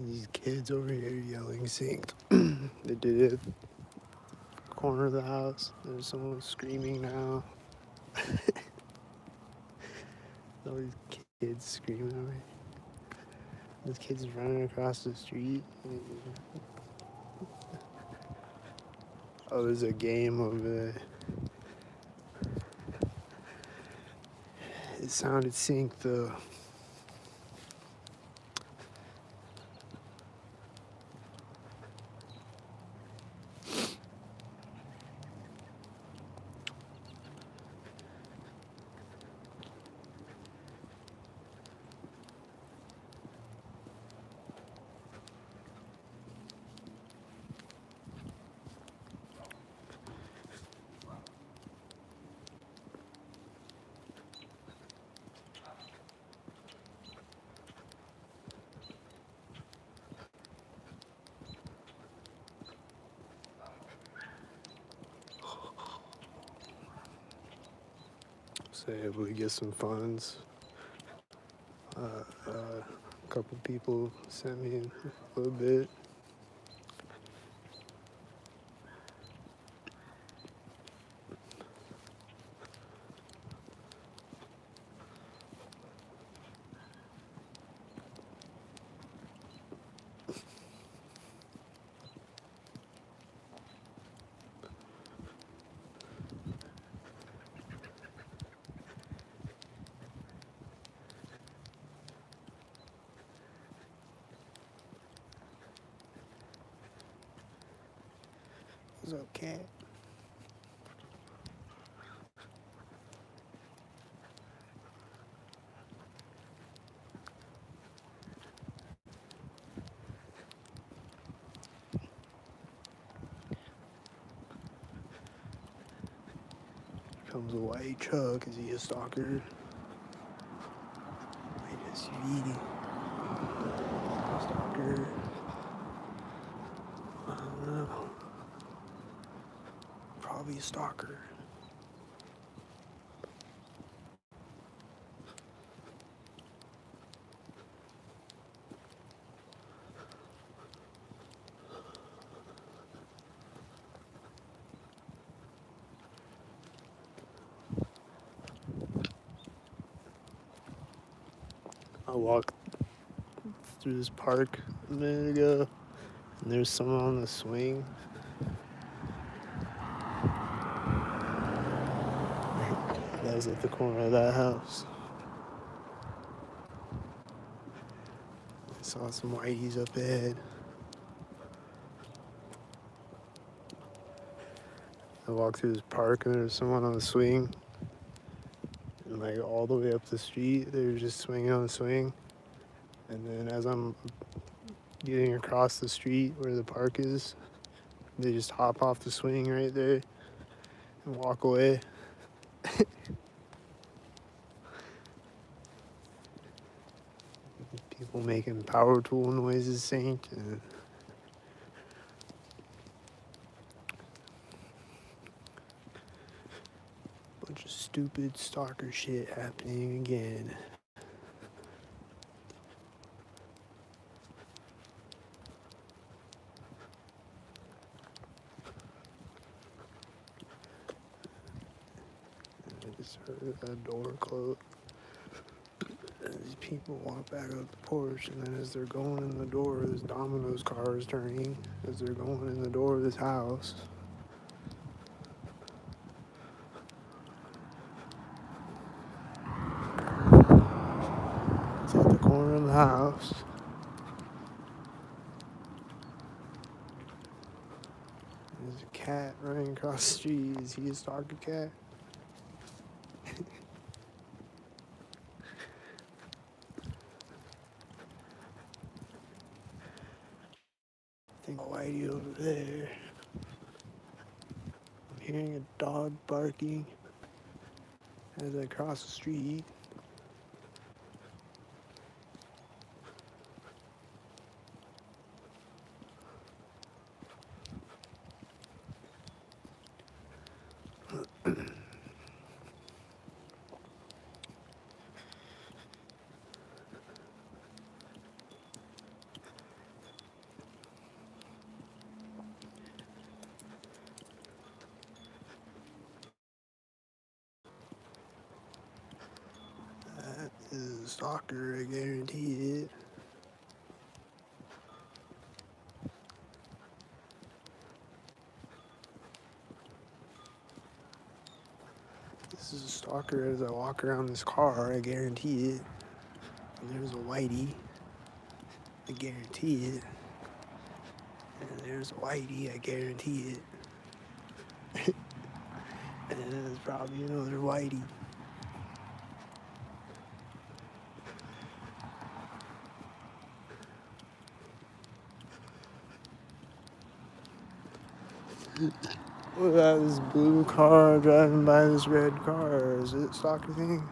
These kids over here yelling synced. They did it. Corner of the house. There's someone screaming now. All these kids screaming at me. This kid's running across the street. Oh, there's a game over there. It sounded synced though. So able to get some funds. A couple people sent me a little bit. It's okay. Comes a white truck. Is he a stalker? White SUV. Stalker. I don't know. Probably a stalker. I walked through this park a minute ago, and there's someone on the swing. That was at the corner of that house. I saw some whiteys up ahead. I walked through this park, and there was someone on the swing. And like all the way up the street, they were just swinging on the swing. And then as I'm getting across the street where the park is, they just hop off the swing right there and walk away. People making power tool noises synced. And bunch of stupid stalker shit happening again. I just heard that door close. And these people walk back up the porch, and then as they're going in the door, this Domino's car is turning as they're going in the door of this house. It's at the corner of the house. There's a cat running across the street. Is he a stalker cat? I think Whitey over there. I'm hearing a dog barking as I cross the street. stalker, I guarantee it. This is a stalker as I walk around this car, I guarantee it. And there's a whitey, I guarantee it. And there's a whitey, I guarantee it. And then there's probably another whitey. What about this blue car driving by this red car? Is it a stalker thing?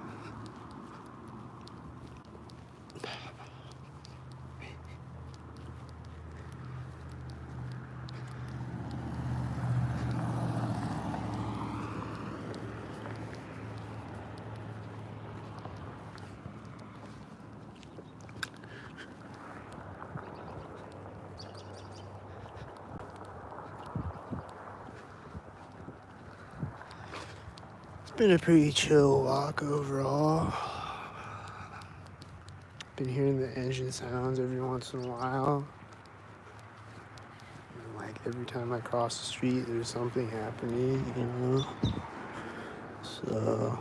It's been a pretty chill walk overall. Been hearing the engine sounds every once in a while. And like every time I cross the street, there's something happening, you know? So,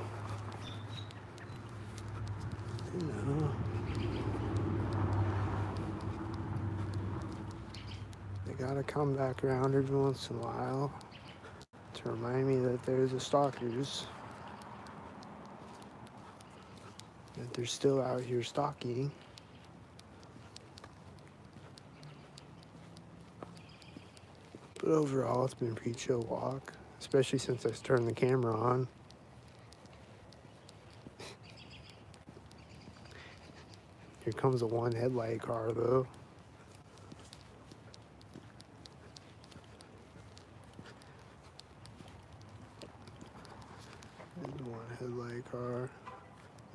you know, they gotta come back around every once in a while to remind me that there's a stalkers, that they're still out here stalking. But overall, it's been a pretty chill walk, especially since I turned the camera on. Here comes a one headlight car, though. There's one headlight car.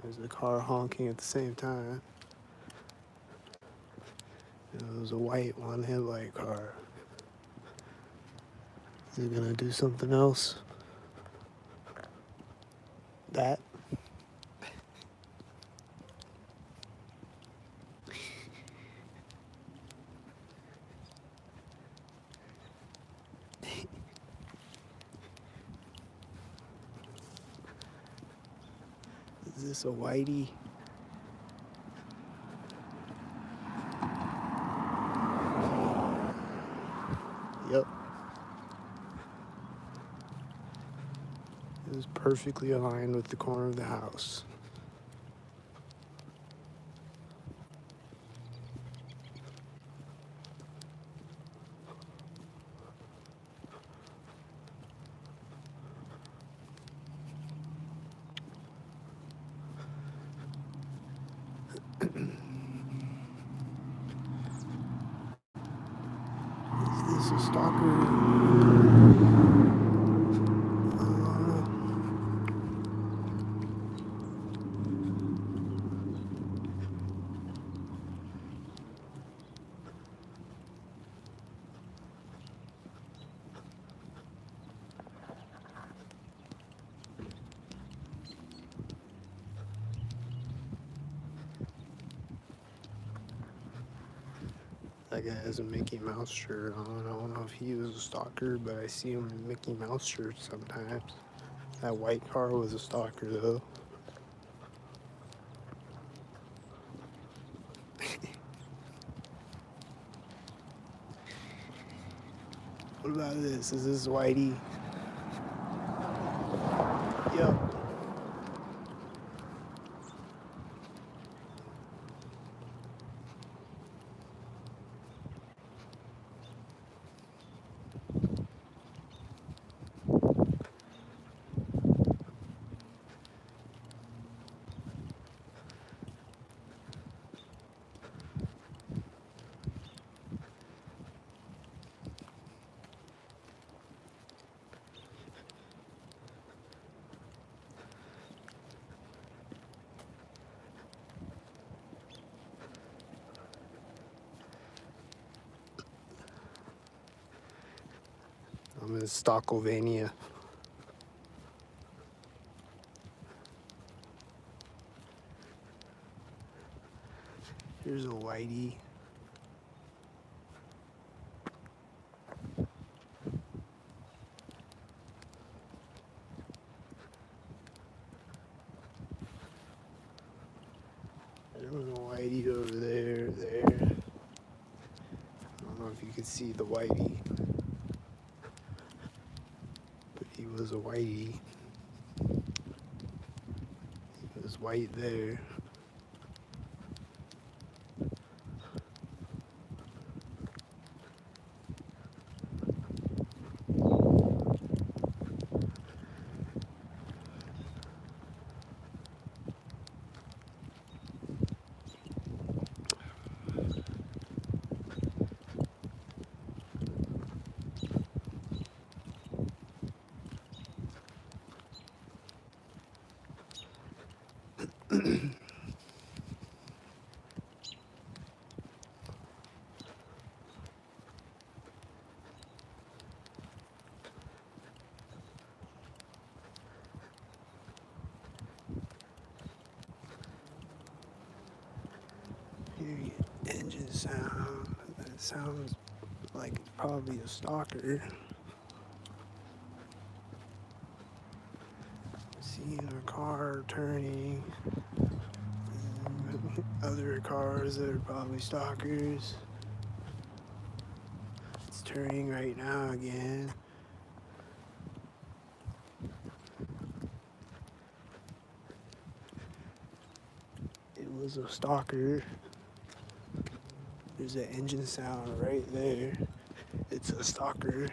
There's a car honking at the same time. And there's a white one headlight car. Is it gonna do something else? That? Is this a whitey? Yep. It was perfectly aligned with the corner of the house. Is this a stalker? That guy has a Mickey Mouse shirt on. I don't know if he was a stalker, but I see him in Mickey Mouse shirts sometimes. That white car was a stalker, though. What about this? Is this Whitey? Yep. I'm in Stockovania. There's a whitey. There's a whitey over there. I don't know if you can see the whitey, but he was a whitey. He was white there. Hear your engine sound. That sounds like it's probably a stalker. Seeing a car turning. Other cars that are probably stalkers. It's turning right now again. It was a stalker. There's an engine sound right there. It's a stalker.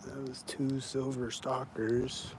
That was 2 silver stalkers.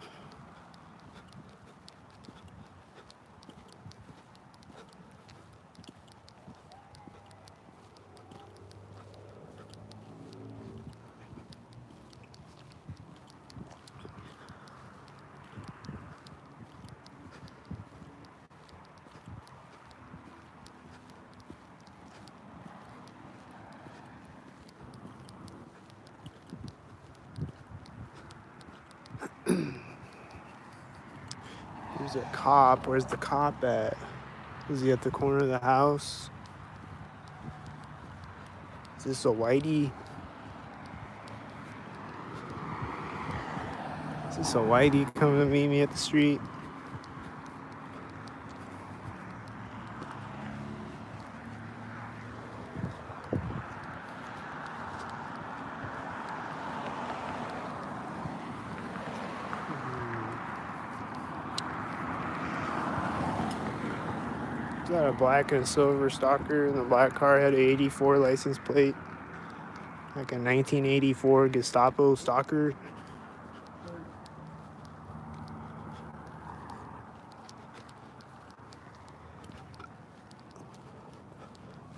There's a cop. Where's the cop at? Is he at the corner of the house? Is this a whitey? Is this a whitey coming to meet me at the street? Got a black and silver stalker, and the black car had an 84 license plate. Like a 1984 Gestapo stalker.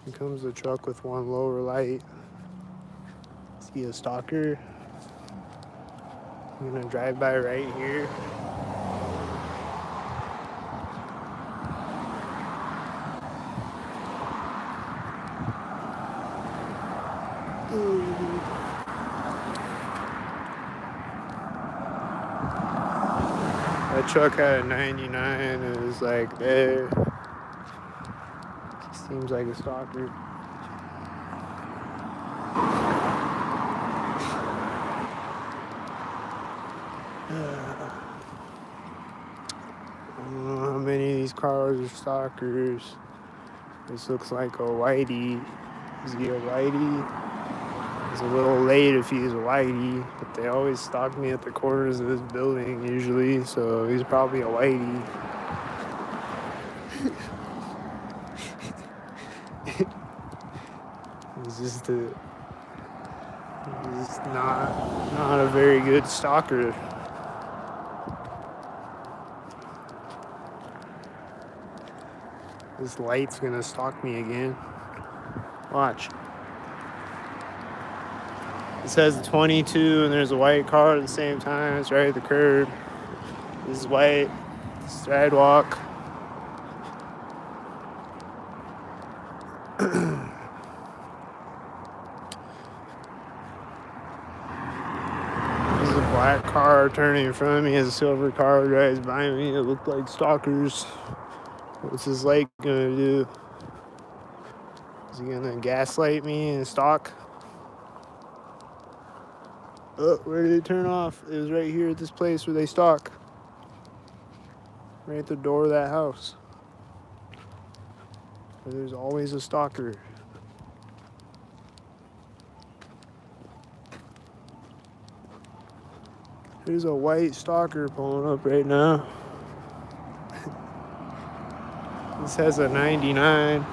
Here comes the truck with one lower light. See a stalker. I'm gonna drive by right here. That truck had a 99 and it was like there. Seems like a stalker. I don't know how many of these cars are stalkers. This looks like a whitey. Is he a whitey? It's a little late if he's a whitey, but they always stalk me at the corners of this building usually, so he's probably a whitey. He's just not a very good stalker. This light's gonna stalk me again. Watch. It says 22 and there's a white car at the same time. It's right at the curb. This is white. Sidewalk. There's a black car turning in front of me. There's a silver car drives by me. It looked like stalkers. What's this light gonna do? Is he gonna gaslight me and stalk? Oh, where did it turn off? It was right here at this place where they stalk. Right at the door of that house. Where there's always a stalker. There's a white stalker pulling up right now. This has a 99.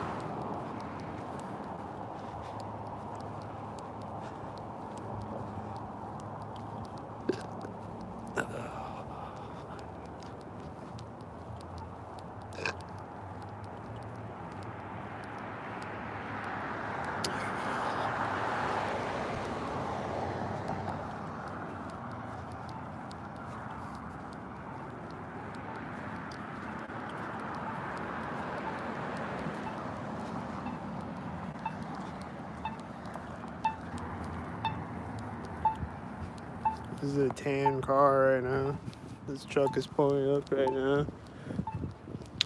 This is a tan car right now. This truck is pulling up right now.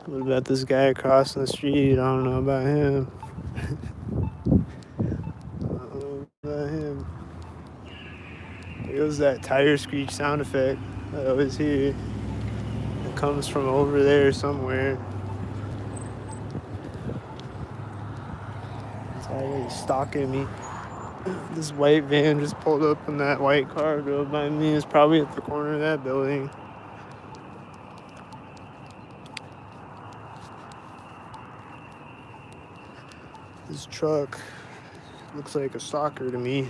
What about this guy crossing the street? I don't know about him. I don't know about him. There goes that tire screech sound effect I always hear. It comes from over there somewhere. It's always stalking me. This white van just pulled up and that white car drove by me. It's probably at the corner of that building. This truck looks like a stalker to me.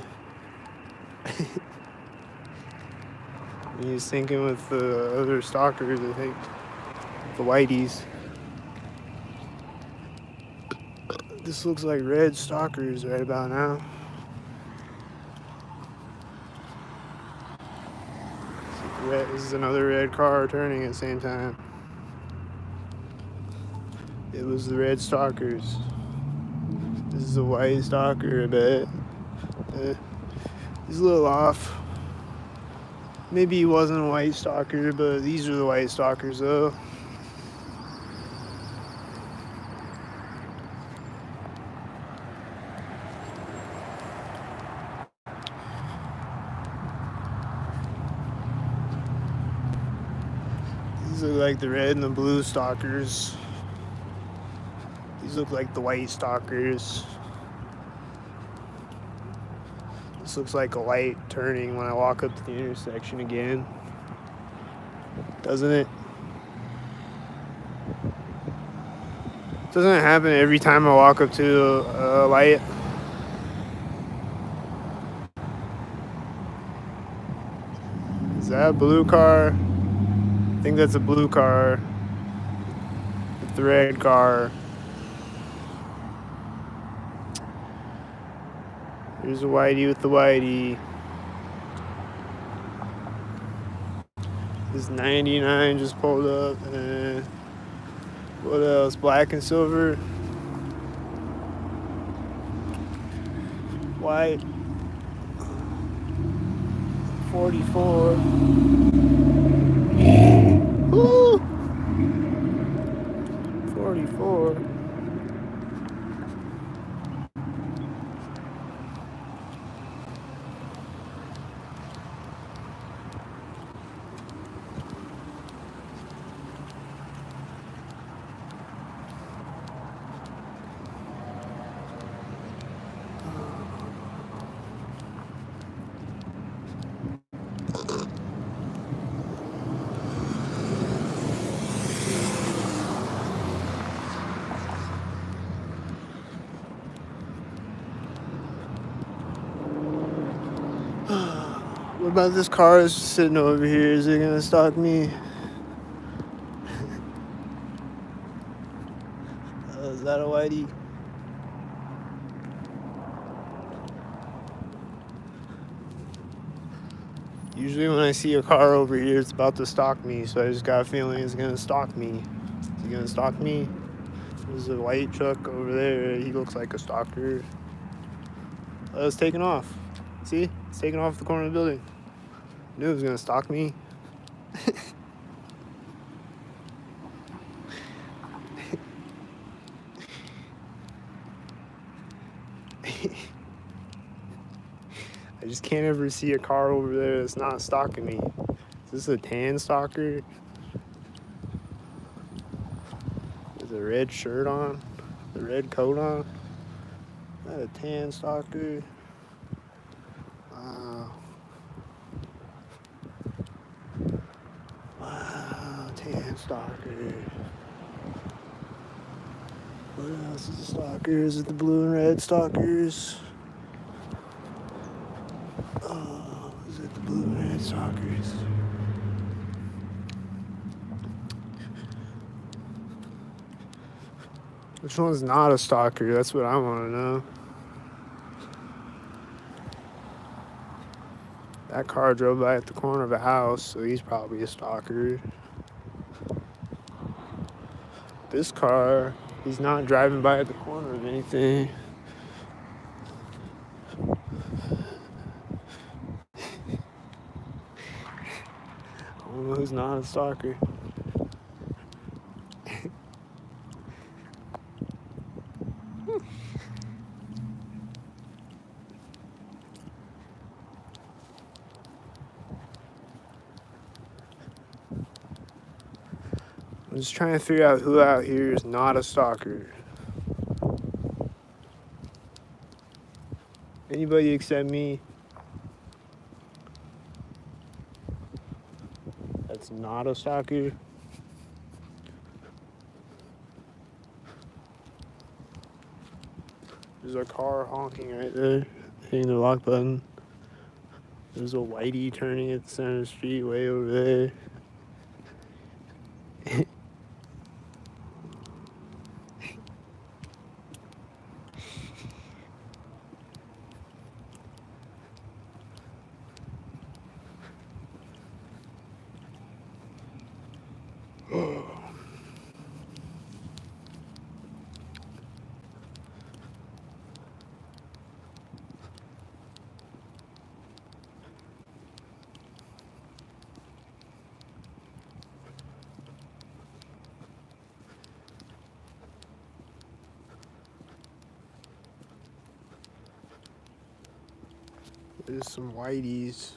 He's thinking with the other stalkers, I think. The whiteys. This looks like red stalkers right about now. This is another red car turning at the same time. It was the red stalkers. This is a white stalker, I bet. He's a little off. Maybe he wasn't a white stalker, but these are the white stalkers, though. These look like the red and the blue stalkers. These look like the white stalkers. This looks like a light turning when I walk up to the intersection again. Doesn't it? Doesn't it happen every time I walk up to a light? Is that a blue car? I think that's a blue car. With the red car. Here's a whitey with the whitey. This 99 just pulled up. And what else? Black and silver. White. 44. Woo! 44. What about this car that's just sitting over here? Is it gonna stalk me? that a whitey? Usually when I see a car over here, it's about to stalk me, so I just got a feeling it's gonna stalk me. Is he gonna stalk me? There's a white truck over there. He looks like a stalker. Oh, it's taking off. See? It's taking off the corner of the building. I knew it was gonna stalk me. I just can't ever see a car over there that's not stalking me. Is this a tan stalker? With a red shirt on? The red coat on? Is that a tan stalker? Wow. Wow, tan stalker. What else is a stalker? Is it the blue and red stalkers? Oh, is it the blue and red stalkers? Which one's not a stalker? That's what I want to know. That car drove by at the corner of a house, so he's probably a stalker. This car, he's not driving by at the corner of anything. I don't know who's not a stalker. I'm just trying to figure out who out here is not a stalker. Anybody except me that's not a stalker? There's a car honking right there, hitting the lock button. There's a whitey turning at the center of the street way over there. There's some whiteys.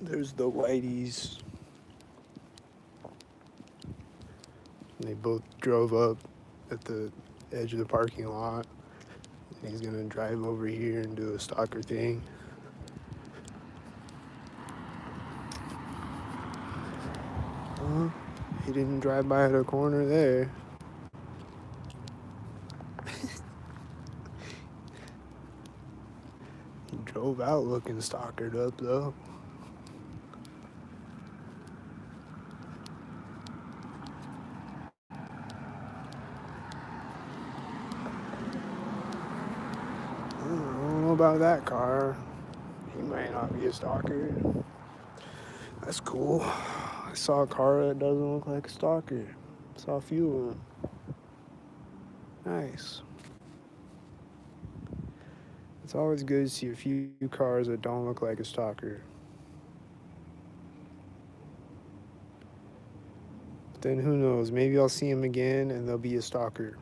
There's the whiteys. They both drove up at the edge of the parking lot. And he's gonna drive over here and do a stalker thing. He didn't drive by the corner there. He drove out looking stalkered up though. I don't know about that car. He might not be a stalker. That's cool. I saw a car that doesn't look like a stalker. I saw a few of them. Nice. It's always good to see a few cars that don't look like a stalker. But then who knows? Maybe I'll see him again and they'll be a stalker.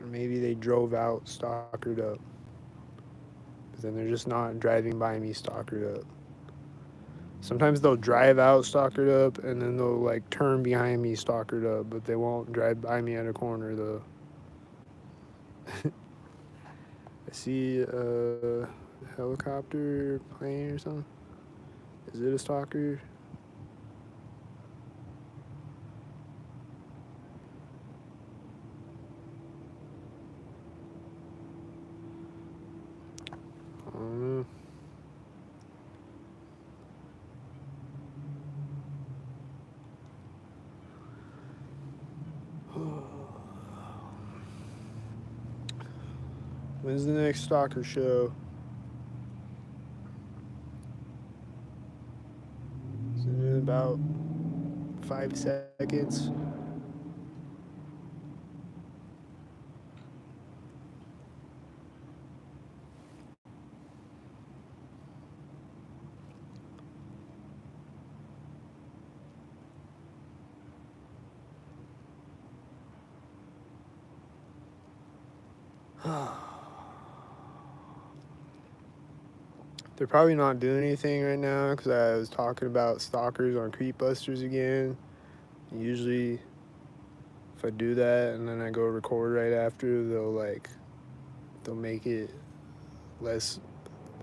Or maybe they drove out stalkered up. But then they're just not driving by me stalkered up. Sometimes they'll drive out stalkered up and then they'll like turn behind me stalkered up, but they won't drive by me at a corner though. I see a helicopter plane or something. Is it a stalker? I don't know. When's the next stalker show? Is it in about 5 seconds? They're probably not doing anything right now because I was talking about stalkers on Creepbusters again. Usually, if I do that and then I go record right after, they'll make it less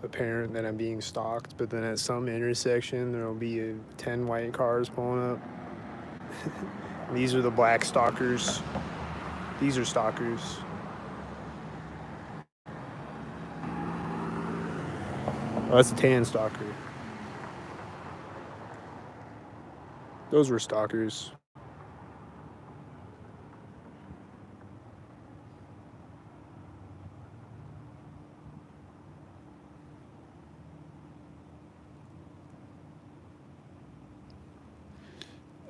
apparent that I'm being stalked. But then at some intersection, there'll be 10 white cars pulling up. These are the black stalkers. These are stalkers. Oh, that's a tan stalker. Those were stalkers.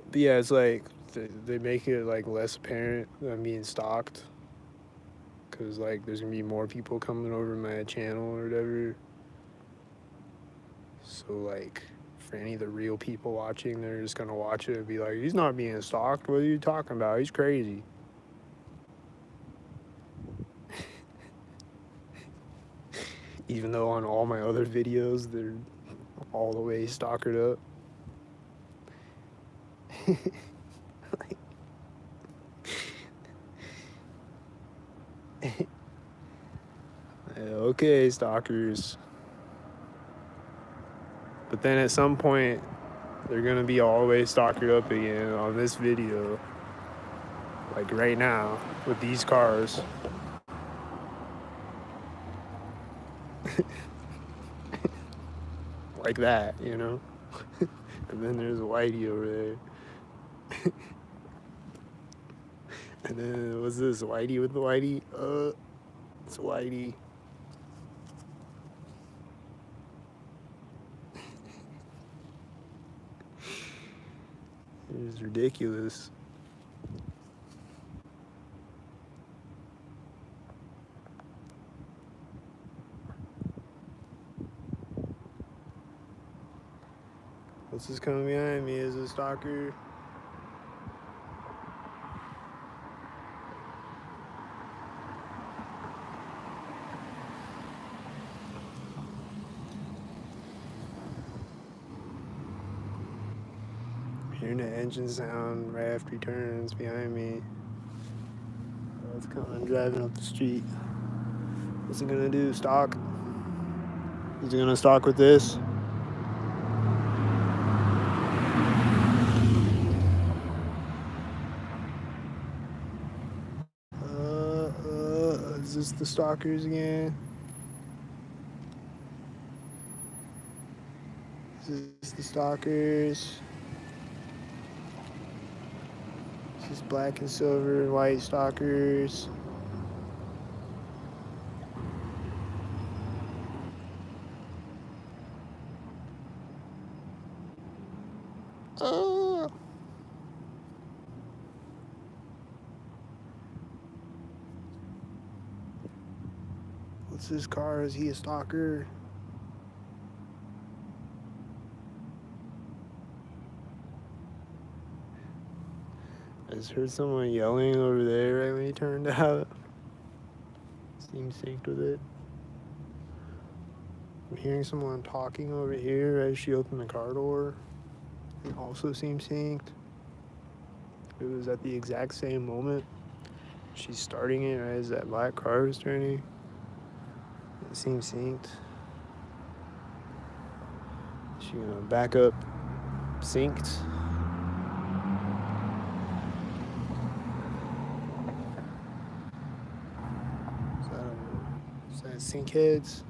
But yeah, it's like they make it like less apparent that I'm being stalked, because like there's gonna be more people coming over my channel or whatever. So like for any of the real people watching, they're just gonna watch it and be like, he's not being stalked. What are you talking about? He's crazy. Even though on all my other videos, they're all the way stalkered up. Okay, stalkers. But then at some point, they're gonna be all the way stalkered up again on this video. Like right now, with these cars. Like that, you know? And then there's a whitey over there. And then what's this? Whitey with the whitey? It's whitey. It's ridiculous. What's this coming behind me? Is a stalker? Hearing the engine sound right after he turns behind me. Oh, it's coming, driving up the street. What's he gonna do? Stalk? Is he gonna stalk with this? Is this the stalkers again? Is this the stalkers? This is black and silver and white stalkers. What's this car? Is he a stalker? I just heard someone yelling over there right when he turned out. Seems synced with it. I'm hearing someone talking over here as she opened the car door. It also seems synced. It was at the exact same moment. She's starting it right as that black car was turning. It seems synced. She's gonna back up synced. Is that stalkheads?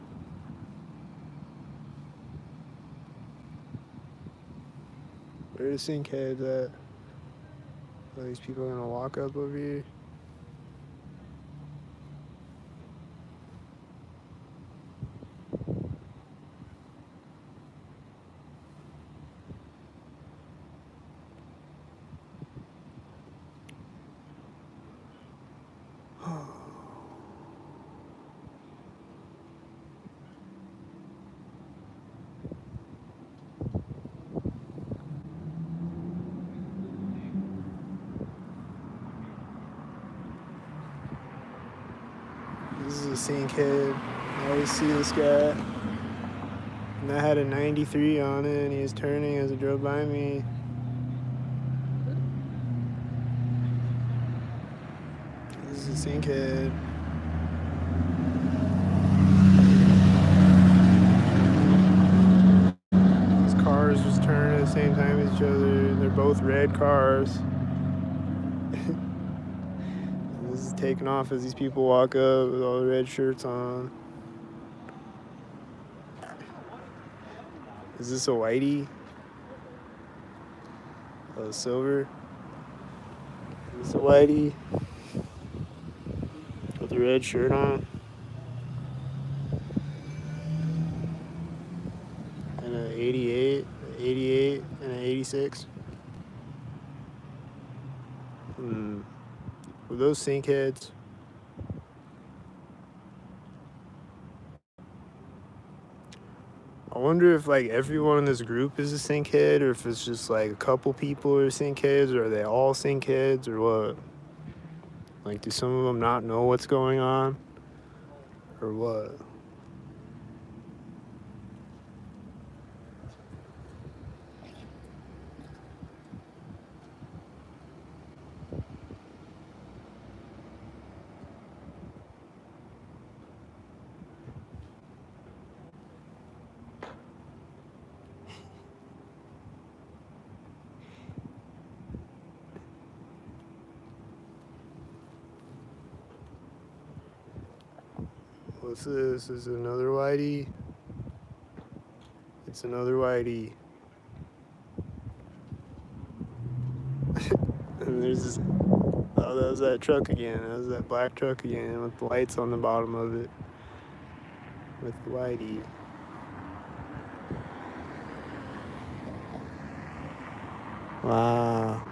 Where are the stalkheads at? Are these people gonna walk up over here? sink head. I always see this guy. And that had a 93 on it, and he was turning as it drove by me. This is a sink head. These cars just turn at the same time as each other. They're both red cars. This is taking off as these people walk up with all the red shirts on. Is this a whitey? Oh, silver? Is this a whitey? With the red shirt on? And an 88, 88, and an 86? Were those sink heads? I wonder if like everyone in this group is a sink head, or if it's just like a couple people are sink heads, or are they all sink heads, or what? Like, do some of them not know what's going on, or what? What's this? Is it another whitey? It's another whitey. And there's this. Oh, that was that truck again. That was that black truck again with the lights on the bottom of it. With the whitey. Wow.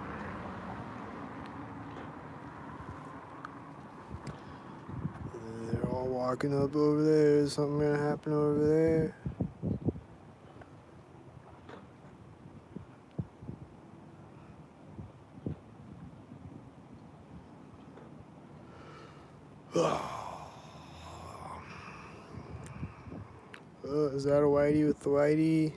They're all walking up over there. Is something gonna happen over there? Is that a whitey with the whitey?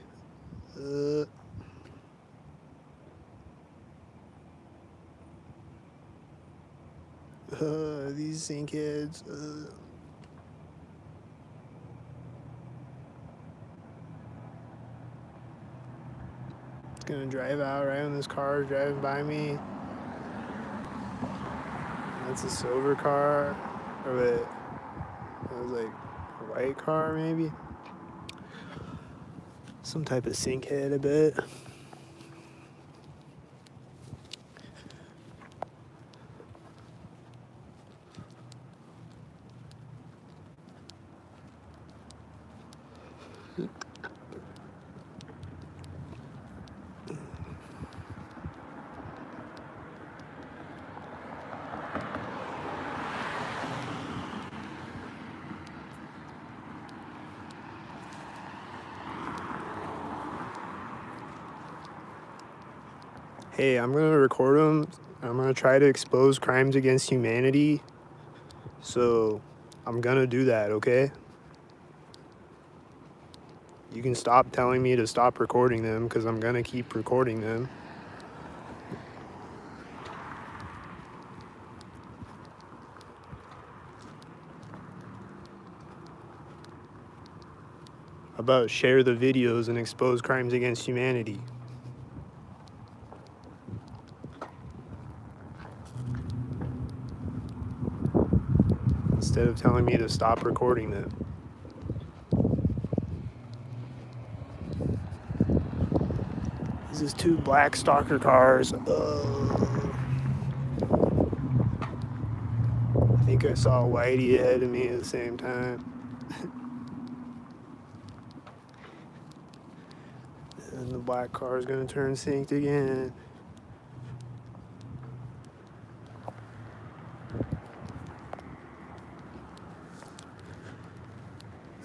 These sink heads. It's gonna drive out right when this car is driving by me. That's a silver car. Or wait, that was like a white car maybe? Some type of sink head, I bet. Hey, I'm gonna record them. I'm gonna try to expose crimes against humanity. So, I'm gonna do that, okay? You can stop telling me to stop recording them, because I'm gonna keep recording them. How about share the videos and expose crimes against humanity? Instead of telling me to stop recording them. This is two black stalker cars. I think I saw a whitey ahead of me at the same time. And the black car is gonna turn synced again.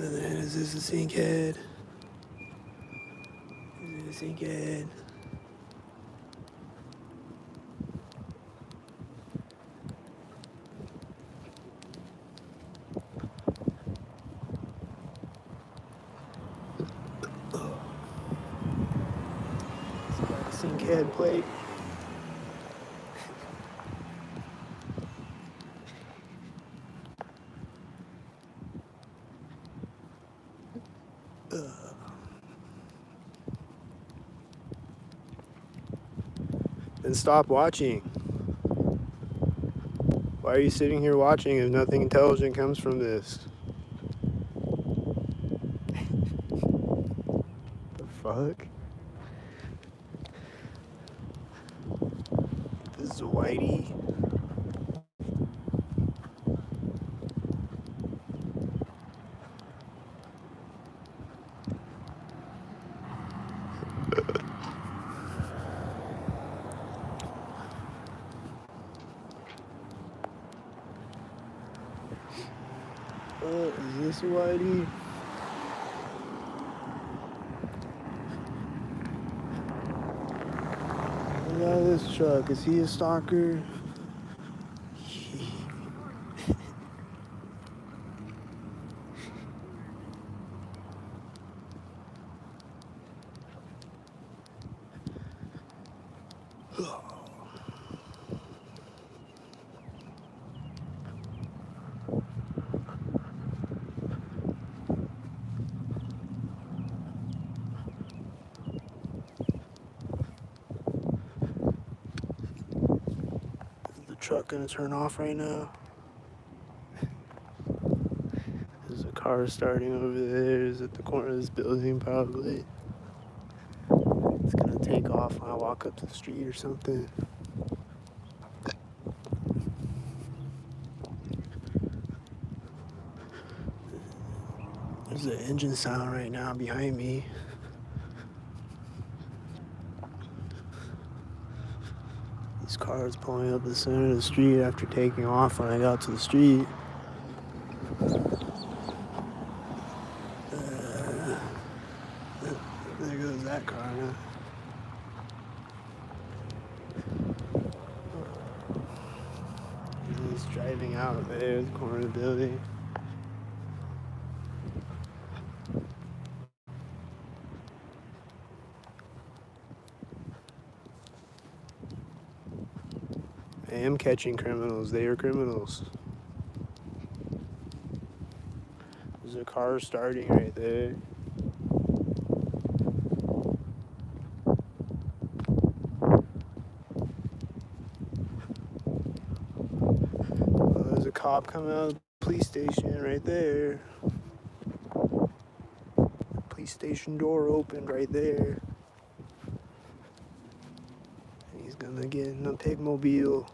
And then is this a sink head? Is it a sink head? head plate. Then stop watching. Why are you sitting here watching if nothing intelligent comes from this? The fuck? This is Whitey. Is this Whitey? What about this truck? Is he a stalker? Is the truck gonna turn off right now? There's a car starting over there. It's at the corner of this building, probably. It's gonna take off when I walk up to the street or something. There's an engine sound right now behind me. These cars pulling up the center of the street after taking off when I got to the street. There goes that car now. He's driving out there at the corner of the building. I am catching criminals. They are criminals. There's a car starting right there. There's a cop coming out of the police station right there. Police station door opened right there. And he's gonna get in a pigmobile.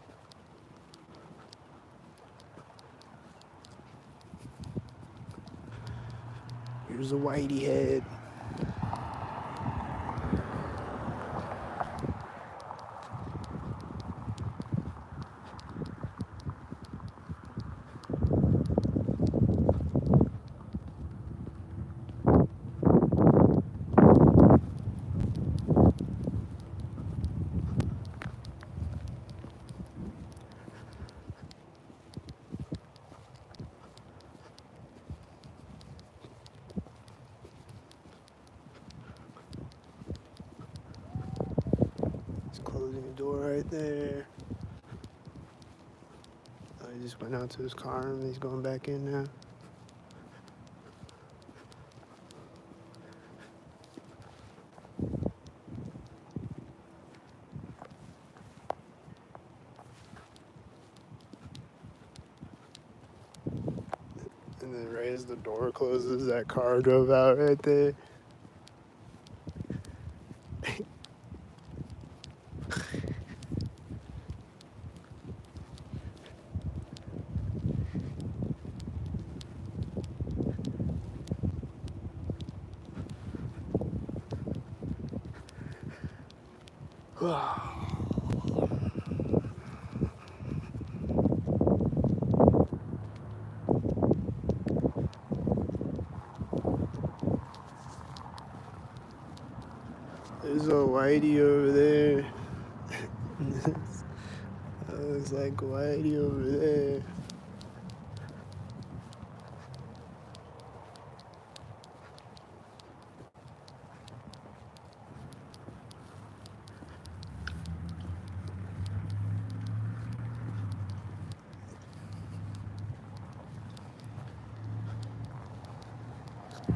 Here's a Whitey head. He's closing the door right there. He just went out to his car and he's going back in now. And then right as the door closes, that car drove out right there. There's a Whitey over there. That looks like Whitey over there.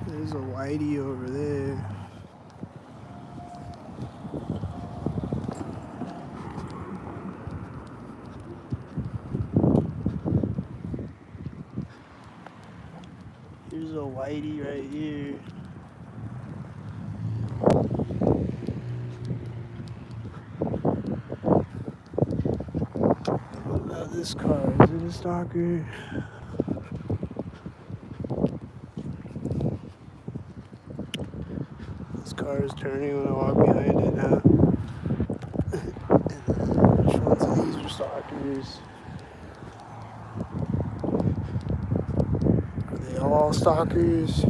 There's a whitey over there. There's a whitey right here. What about this car? Is it a stalker? This car is turning when I walk behind it now. Which ones of these are stalkers? Are they all stalkers?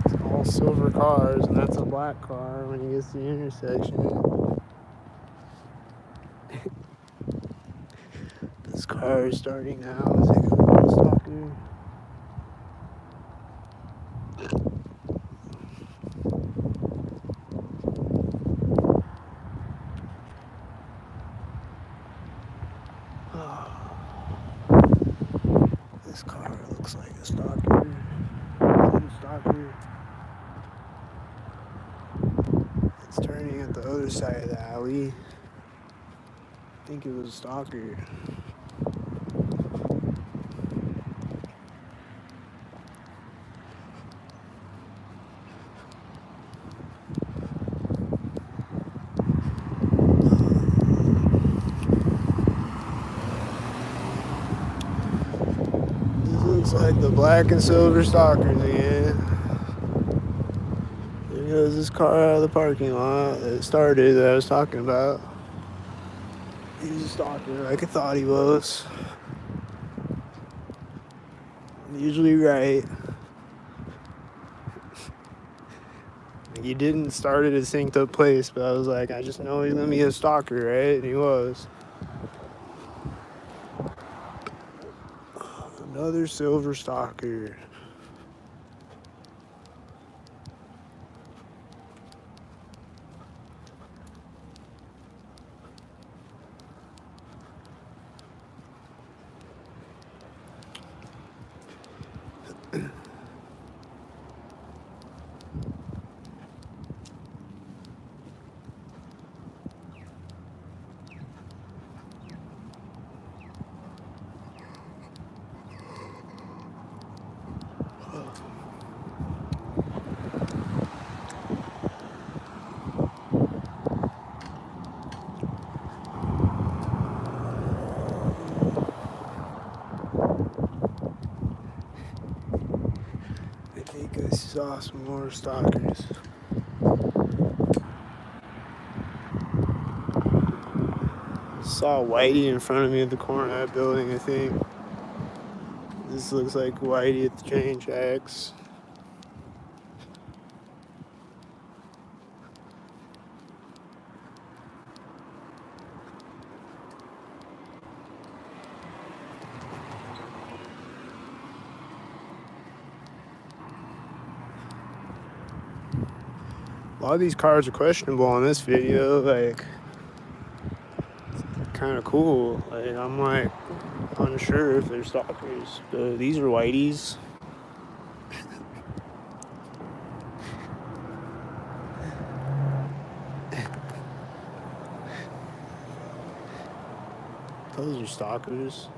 It's all silver cars, and that's a black car when he gets to the intersection. This car is starting now. Is it going to be a stalker? This car looks like a stalker. Is it a stalker? It's turning at the other side of the alley. I think it was a stalker. This looks like the black and silver stalkers again. There goes this car out of the parking lot that started that I was talking about. He's a stalker like I thought he was. I'm usually right. He didn't start at a synced up place, but I was like, I just know he's gonna be a stalker, right? And he was. Another silver stalker. I think I saw some more stalkers. Saw Whitey in front of me at the corner of that building, I think. This looks like Whitey at the train tracks. A lot of these cars are questionable on this video, like, kind of cool. Like, I'm like unsure if they're stalkers, but these are Whiteys. Those are stalkers.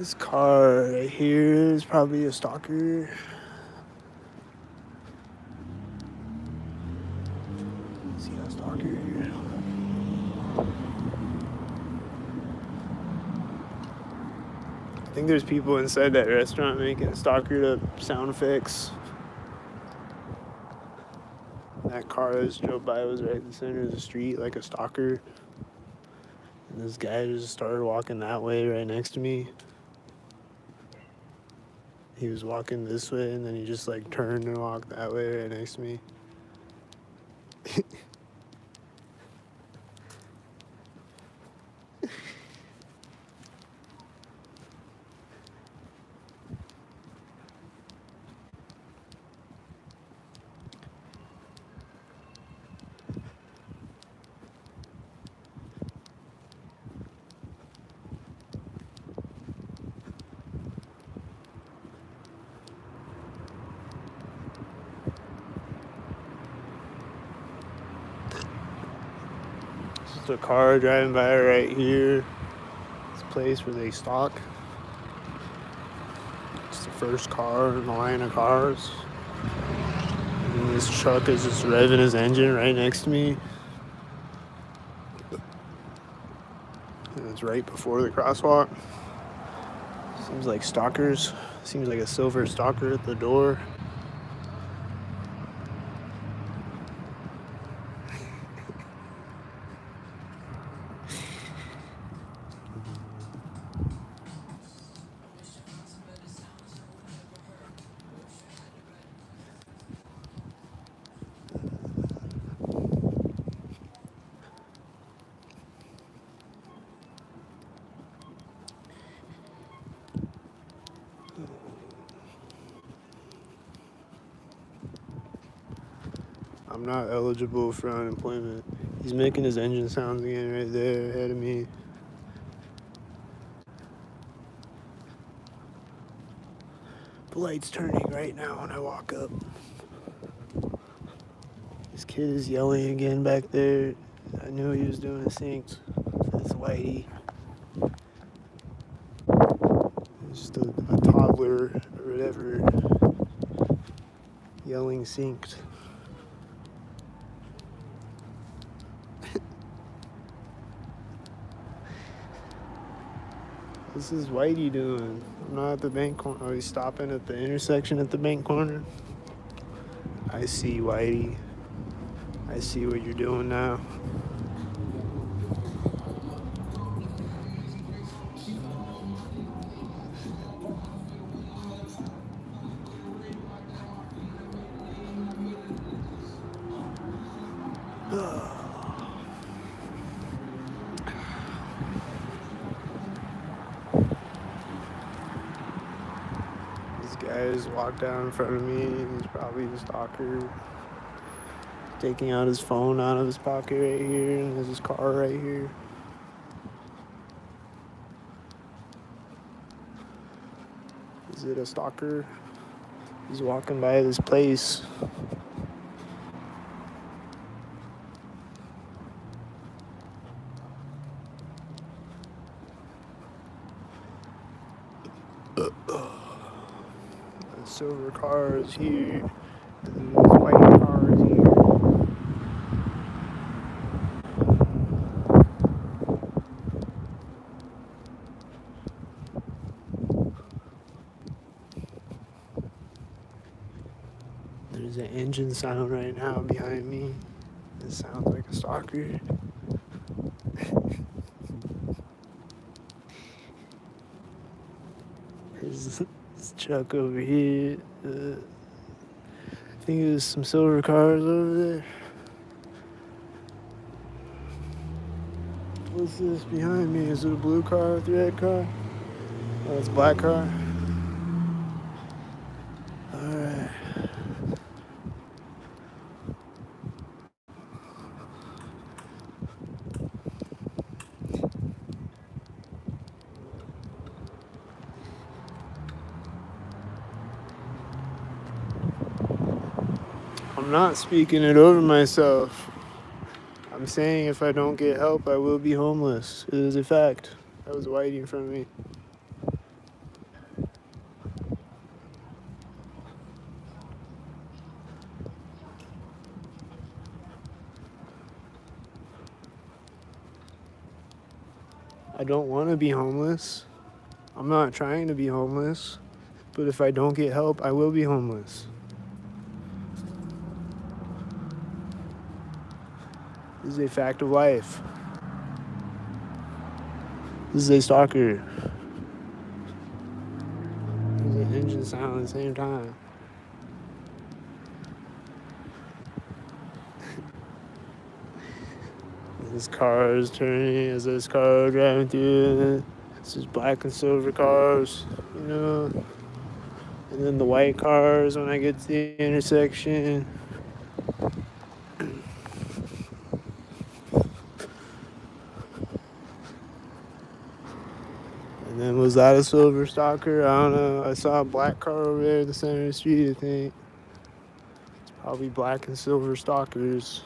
This car right here is probably a stalker. See a stalker here. I think there's people inside that restaurant making stalker sound effects. That car that just drove by was right in the center of the street, like a stalker. And this guy just started walking that way right next to me. He was walking this way, and then he just like turned and walked that way right next to me. There's a car driving by right here. This place where they stalk. It's the first car in the line of cars. And this truck is just revving his engine right next to me. And it's right before the crosswalk. Seems like stalkers. Seems like a silver stalker at the door. I'm not eligible for unemployment. He's making his engine sounds again right there ahead of me. The light's turning right now when I walk up. This kid is yelling again back there. I knew he was doing a sync. It's Whitey. It's just a toddler or whatever yelling synced. This is Whitey doing. I'm not at the bank corner. Oh, he's stopping at the intersection at the bank corner. I see, Whitey. I see what you're doing now. This guy just walked down in front of me. He's probably the stalker. Taking out his phone out of his pocket right here, and there's his car right here. Is it a stalker? He's walking by this place. The silver car is here. The white car is here. There's an engine sound right now behind me. It sounds like a stalker. There's this truck over here. I think there's some silver cars over there. What's this behind me? Is it a blue car with a red car? Oh, it's a black car. Alright. I'm not speaking it over myself. I'm saying if I don't get help, I will be homeless. It is a fact. That was Whitey in front of me. I don't want to be homeless. I'm not trying to be homeless. But if I don't get help, I will be homeless. This is a fact of life. This is a stalker. There's an engine sound at the same time. This car is turning as this car driving through it. It's just black and silver cars, you know. And then the white cars when I get to the intersection. And then was that a silver stalker? I don't know. I saw a black car over there at the center of the street, I think. It's probably black and silver stalkers.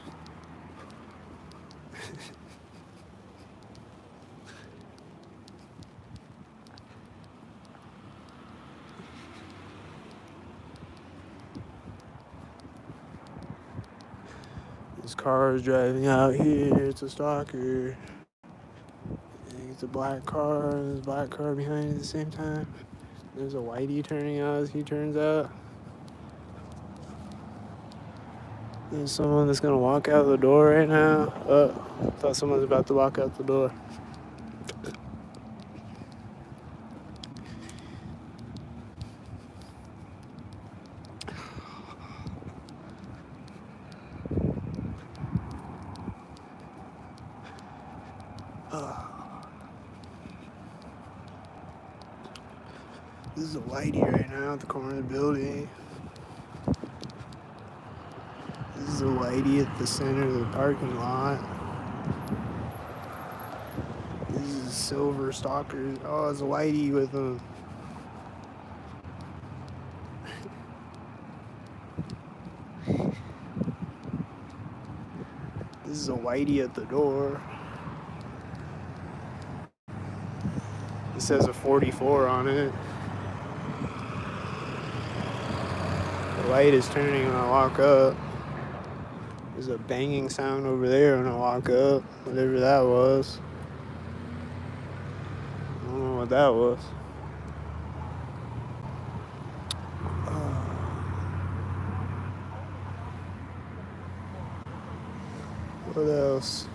This car is driving out here. It's a stalker. It's a black car. There's a black car behind it at the same time. There's a whitey turning out as he turns out. There's someone that's gonna walk out the door right now. I thought someone was about to walk out the door. This is a whitey right now at the corner of the building. This is a whitey at the center of the parking lot. This is a silver stalker. Oh, it's a whitey with him. This is a whitey at the door. It says a 44 on it. The light is turning when I walk up. There's a banging sound over there when I walk up, whatever that was. I don't know what that was. What else?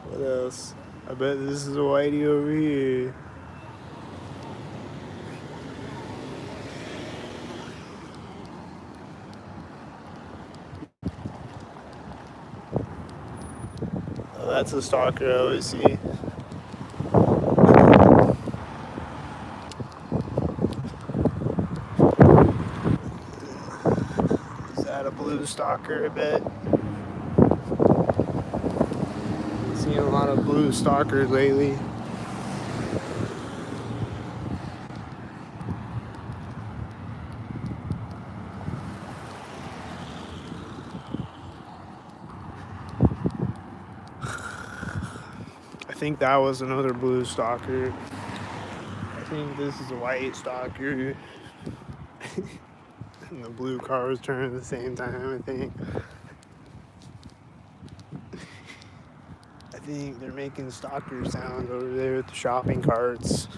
What else? I bet this is a whitey over here. Oh, that's a stalker I always see. Is that a blue stalker, I bet? Seen a lot of blue stalkers lately. I think that was another blue stalker. I think this is a white stalker. And the blue car was turning at the same time, I think. I think they're making stalker sounds over there at the shopping carts.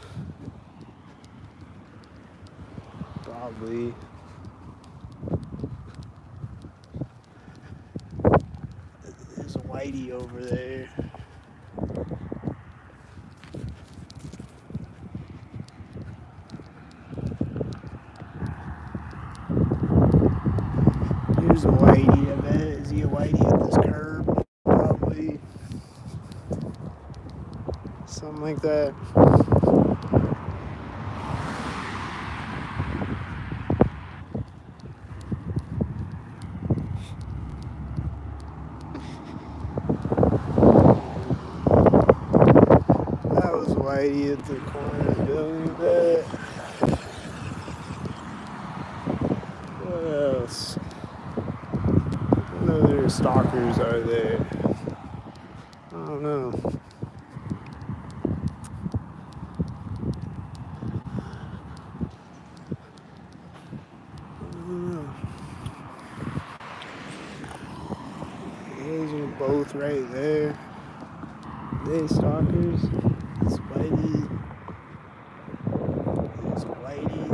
Probably. There's a whitey over there. Here's a whitey, I bet. Is he a whitey at this curb? Probably. Something like that. That was a whitey at the corner of the building, I bet. What else? What other stalkers are there? I don't know. It's right there. They stalkers. It's Whitey. There's Whitey.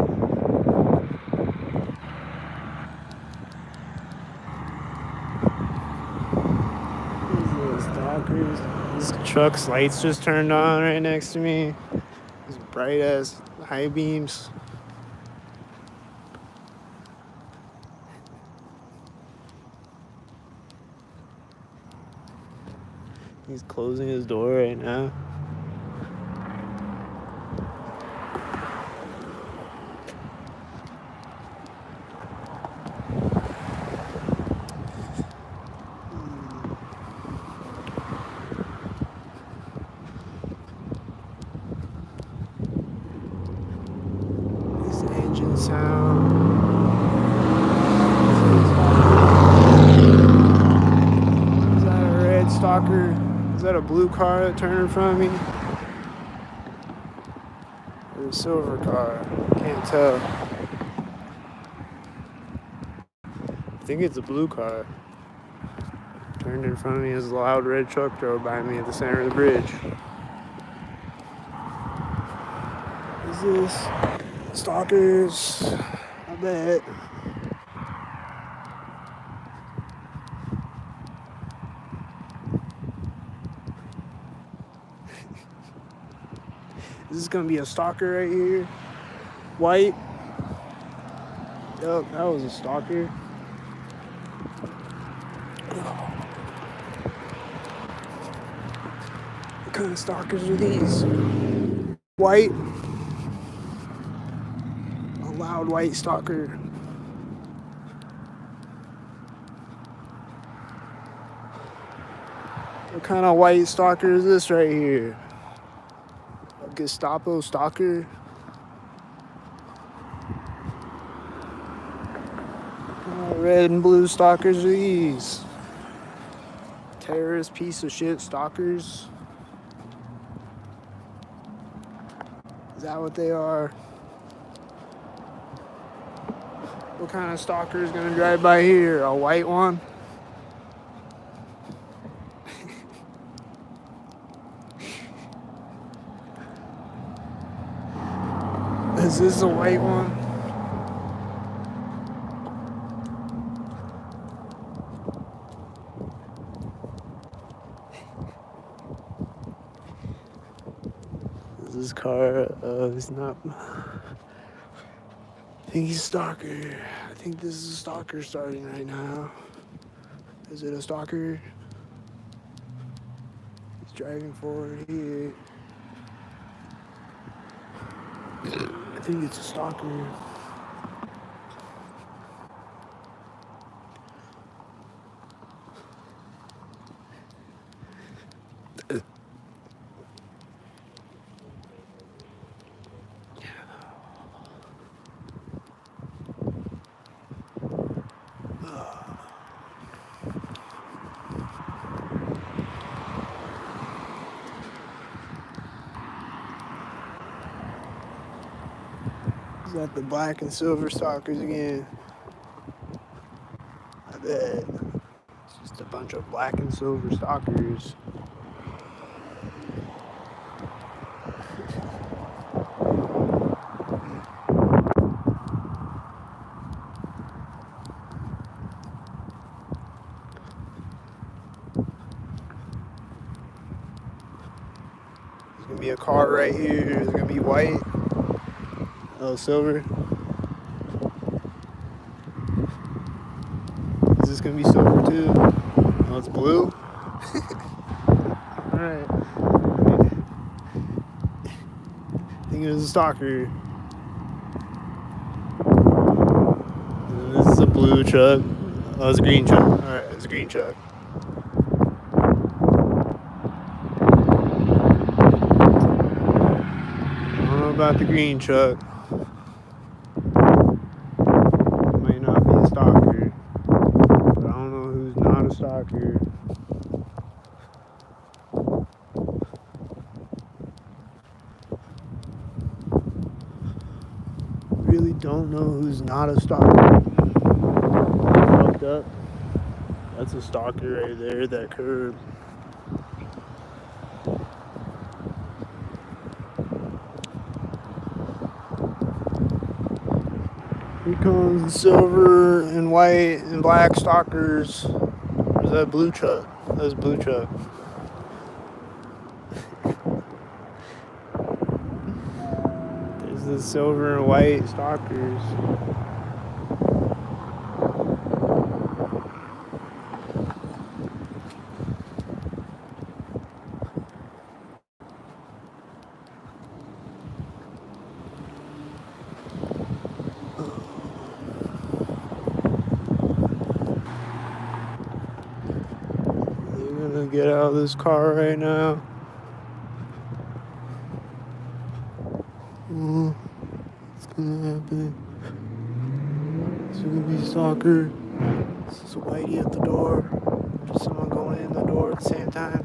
These little stalkers. This truck's lights just turned on right next to me. These bright ass high beams. He's closing his door right now. This engine sound. Is that a red stalker? Is that a blue car that turned in front of me? Or a silver car? Can't tell. I think it's a blue car. Turned in front of me as a loud red truck drove by me at the center of the bridge. Is this stalkers? I bet. Is this gonna be a stalker right here? White. Yup, that was a stalker. What kind of stalkers are these? White. A loud white stalker. What kind of white stalker is this right here? A Gestapo stalker? What kind of red and blue stalkers are these? Terrorist piece of shit stalkers? Is that what they are? What kind of stalker is gonna drive by here? A white one? Is this a white one? This car, it's not. I think he's a stalker. I think this is a stalker starting right now. Is it a stalker? He's driving forward here. I think it's a stalker. Is that the black and silver stalkers again? I bet. It's just a bunch of black and silver stalkers. There's gonna be a car right here. There's gonna be white. Oh, silver. Is this gonna be silver too? Oh, it's blue. Alright. I think it was a stalker. And this is a blue truck. Oh, it's a green truck. Alright, it's a green truck. I don't know about the green truck. Might not be a stalker. But I don't know who's not a stalker. Really don't know who's not a stalker. Fucked up. That's a stalker right there, that curb. Here comes the silver and white and black stalkers. There's that blue truck. That's blue truck. There's the silver and white stalkers. They're gonna get out of this car right now. What's gonna happen? It's gonna be a stalker. This is a whitey at the door. There's someone going in the door at the same time.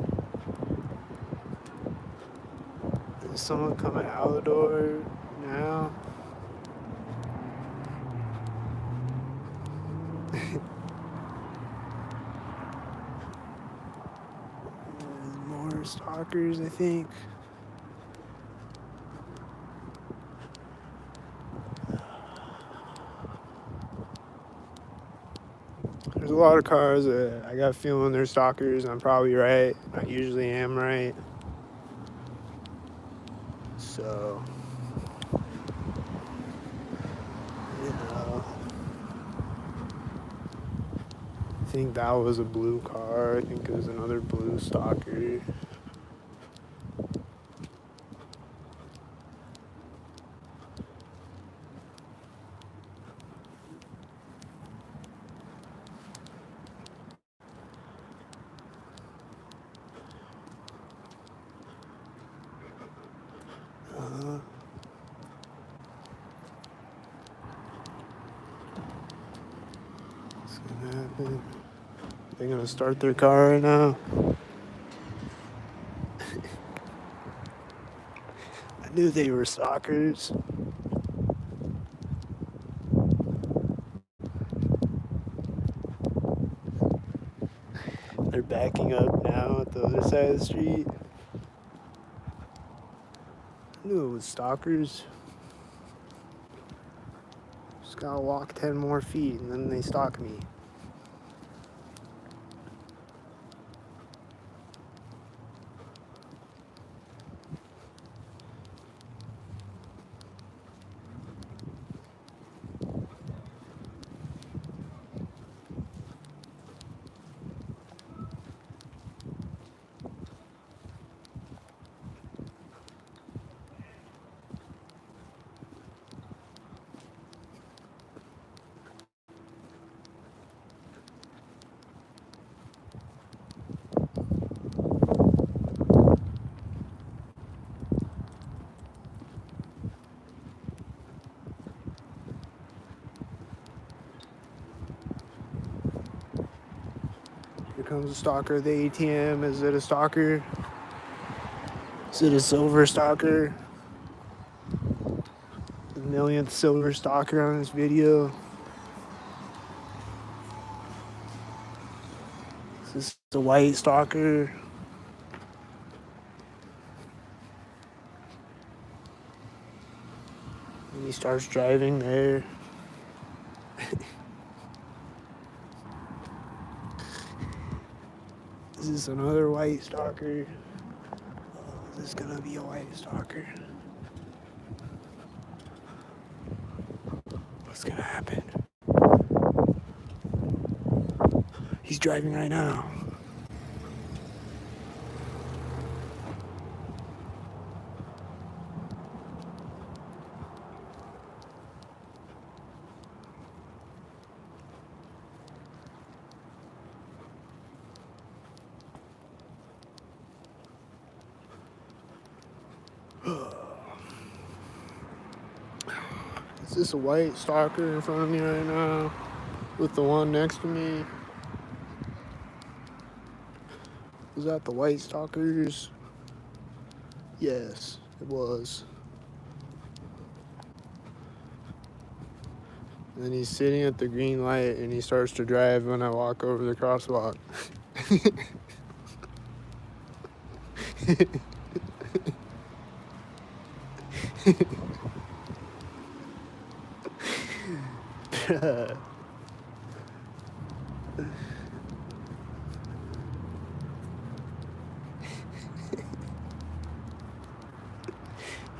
There's someone coming out of the door now. More stalkers, I think. There's a lot of cars that I got a feeling they're stalkers. I'm probably right. I usually am right. So, you know, I think that was a blue car. I think it was another blue stalker. What's gonna happen? They're gonna start their car right now. I knew they were stalkers. They're backing up now at the other side of the street. I knew it was stalkers. Just gotta walk 10 more feet and then they stalk me. Here comes a stalker at the ATM. Is it a stalker? Is it a silver stalker? The millionth silver stalker on this video. Is this the white stalker? And he starts driving there. Is this another white stalker? Is this gonna be a white stalker? What's gonna happen? He's driving right now. Is this a white stalker in front of me right now? With the one next to me? Was that the white stalkers? Yes, it was. And then he's sitting at the green light and he starts to drive when I walk over the crosswalk.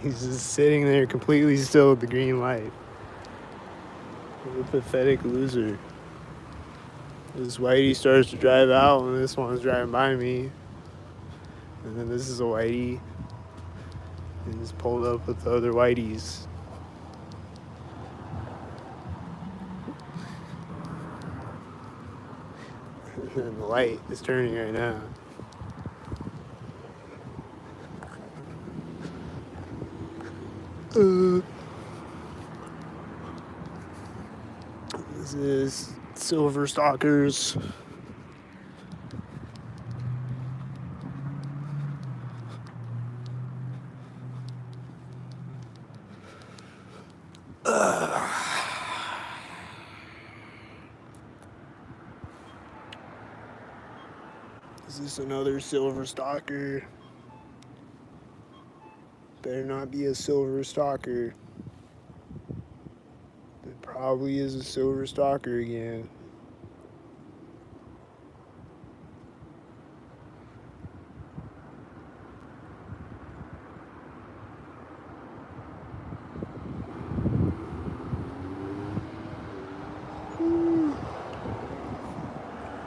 He's just sitting there completely still with the green light. What a pathetic loser. This whitey starts to drive out and this one's driving by me. And then this is a whitey. And just pulled up with the other whiteys. And then the light is turning right now. This is Silver Stalkers. Is this another Silver Stalker? Better not be a Silver Stalker. It probably is a Silver Stalker again.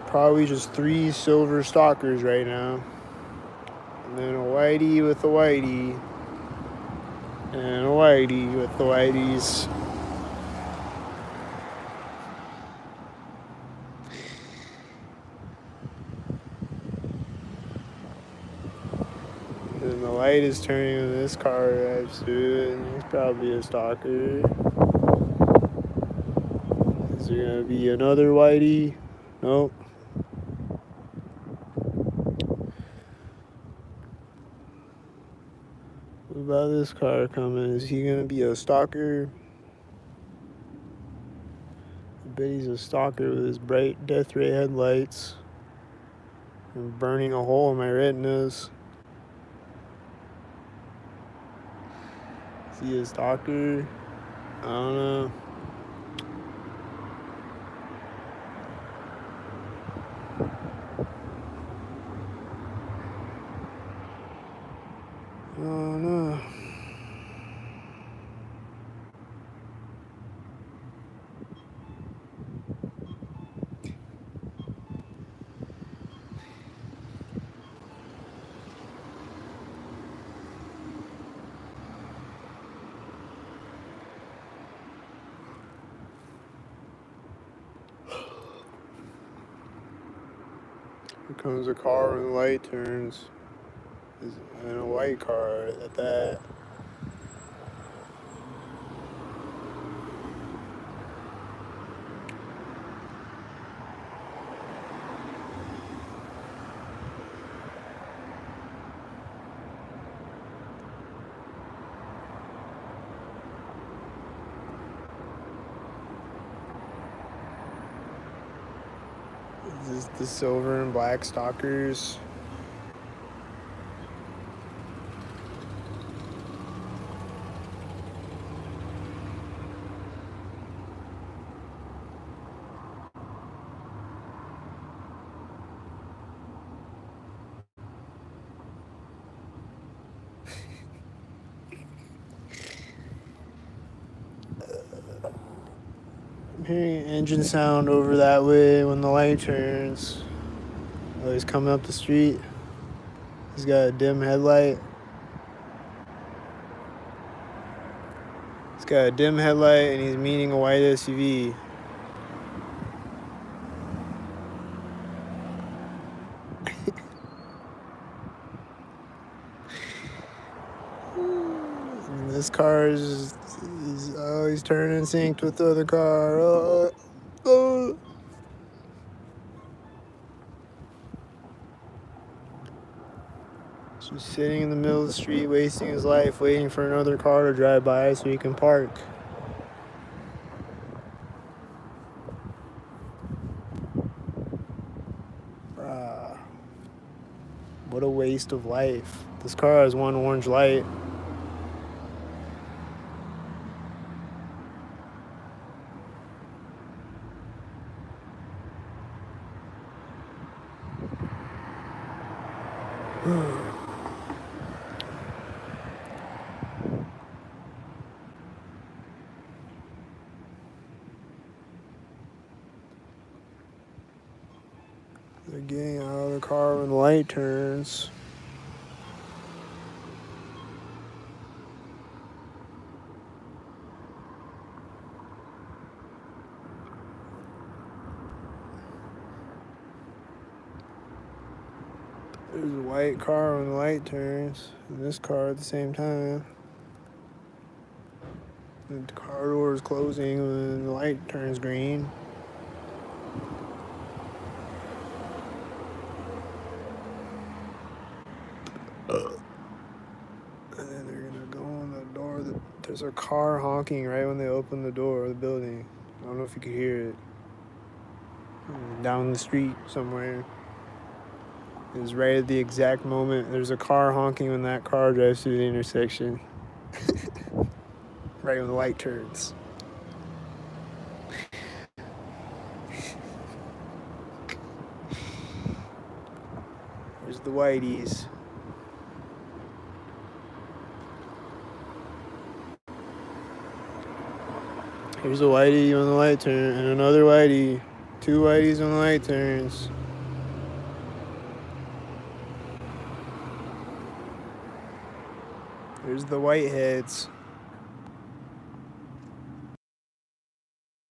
Probably just 3 Silver Stalkers right now. And then a whitey with a whitey. And a whitey with the whiteys. And the light is turning when this car arrives through, and he's probably a stalker. Is there gonna be another whitey? Nope. What about this car coming? Is he gonna be a stalker? I bet he's a stalker with his bright death ray headlights and burning a hole in my retinas. Is he a stalker? I don't know. I don't know. Here comes a car when the light turns. And a white car at that. This is the silver and black stalkers. I'm hearing an engine sound over that way when the light turns. Oh, he's coming up the street. He's got a dim headlight. He's got a dim headlight and he's meeting a white SUV. And this car is he's turning synced with the other car. Just sitting in the middle of the street, wasting his life, waiting for another car to drive by so he can park. What a waste of life. This car has one orange light. Getting out of the car when the light turns. There's a white car when the light turns, and this car at the same time. The car door is closing when the light turns green. And then they're gonna go on the door. There's a car honking right when they open the door of the building. I don't know if you could hear it. Down the street somewhere. It was right at the exact moment. There's a car honking when that car drives through the intersection. Right when the light turns. There's the whiteys. Here's a whitey when the light turns, and another whitey. Two whiteys when the light turns. There's the whiteheads.